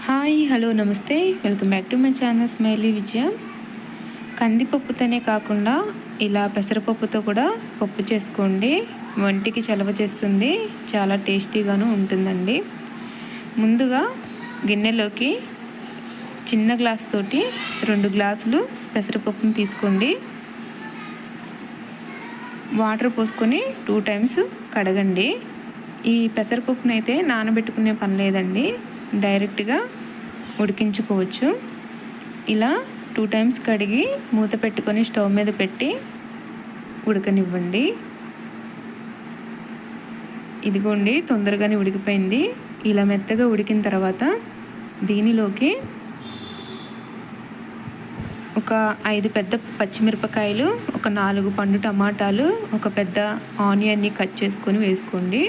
Hi hello నమస్తే welcome back to my channel smiley Vijaya. కందిపప్పుతోనే కాకుండా ఇలా పెసరపప్పుతో కూడా పప్పు చేసుకోండి. వంటికి చలవ చేస్తుంది, చాలా టేస్టీగాను ఉంటుందండి. ముందుగా గిన్నెలోకి చిన్న గ్లాస్ తోటి 2 గ్లాసులు పెసరపప్పుని తీసుకోండి. వాటర్ పోసుకొని 2 టైమ్స్ కడగండి. ఈ పెసరపప్పును అయితే నానబెట్టుకునే పని లేదండి, డైరెక్ట్గా ఉడికించుకోవచ్చు. ఇలా 2 టైమ్స్ కడిగి మూత పెట్టుకొని స్టవ్ మీద పెట్టి ఉడకనివ్వండి. ఇదిగోండి, తొందరగానే ఉడికిపోయింది. ఇలా మెత్తగా ఉడికిన తర్వాత దీనిలోకి ఒక 5 పెద్ద పచ్చిమిరపకాయలు, ఒక 4 పండు టమాటాలు, ఒక పెద్ద ఆనియన్ని కట్ చేసుకొని వేసుకోండి.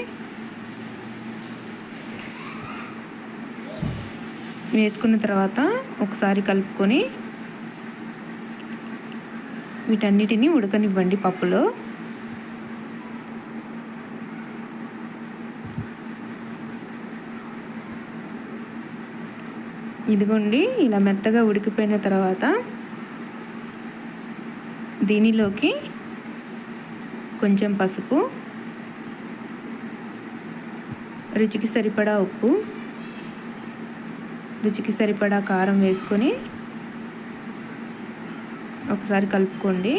వేసుకున్న తర్వాత ఒకసారి కలుపుకొని వీటన్నిటిని ఉడకనివ్వండి పప్పులో. ఇదిగోండి, ఇలా మెత్తగా ఉడికిపోయిన తర్వాత దీనిలోకి కొంచెం పసుపు, రుచికి సరిపడా ఉప్పు, రుచికి సరిపడా కారం వేసుకొని ఒకసారి కలుపుకోండి.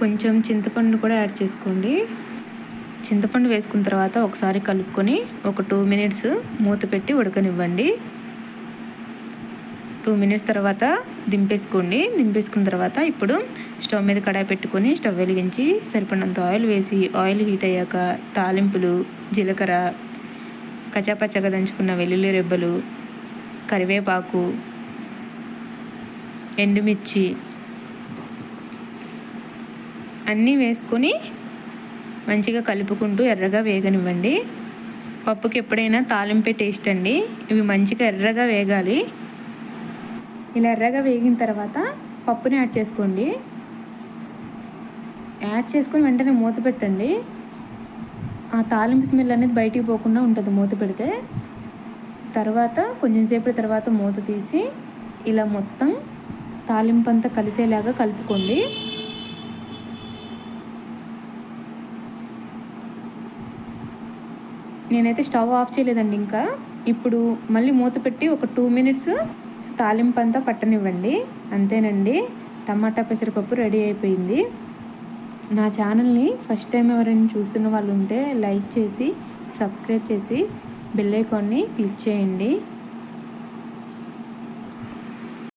కొంచెం చింతపండు కూడా యాడ్ చేసుకోండి. చింతపండు వేసుకున్న తర్వాత ఒకసారి కలుపుకొని ఒక 2 మినిట్స్ మూత పెట్టి ఉడకనివ్వండి. 2 మినిట్స్ తర్వాత దింపేసుకోండి. దింపేసుకున్న తర్వాత ఇప్పుడు స్టవ్ మీద కడాయి పెట్టుకొని స్టవ్ వెలిగించి సరిపడినంత ఆయిల్ వేసి, ఆయిల్ హీట్ అయ్యాక తాలింపులు, జీలకర్ర, కచ్చాపచ్చగా దంచుకున్న వెల్లుల్లి రెబ్బలు, కరివేపాకు, ఎండుమిర్చి అన్నీ వేసుకొని మంచిగా కలుపుకుంటూ ఎర్రగా వేగనివ్వండి. పప్పుకి ఎప్పుడైనా తాలింపే టేస్ట్ అండి. ఇవి మంచిగా ఎర్రగా వేగాలి. ఇలా ఎర్రగా వేగిన తర్వాత పప్పుని యాడ్ చేసుకోండి. యాడ్ చేసుకొని వెంటనే మూత పెట్టండి. ఆ తాలింపు స్మెల్ అనేది బయటికి పోకుండా ఉంటుంది మూత పెడితే. తర్వాత కొంచెం సేపటి తర్వాత మూత తీసి ఇలా మొత్తం తాలింపు అంతా కలిసేలాగా కలుపుకోండి. నేనైతే స్టవ్ ఆఫ్ చేయలేదండి ఇంకా. ఇప్పుడు మళ్ళీ మూత పెట్టి ఒక 2 మినిట్స్ తాలింపు అంతా పట్టనివ్వండి. అంతేనండి, టమాటా పెసరపప్పు రెడీ అయిపోయింది. నా ఛానల్ని ఫస్ట్ టైం ఎవరైనా చూస్తున్న వాళ్ళు ఉంటే లైక్ చేసి, సబ్స్క్రైబ్ చేసి, బెల్ ఐకాన్ని క్లిక్ చేయండి.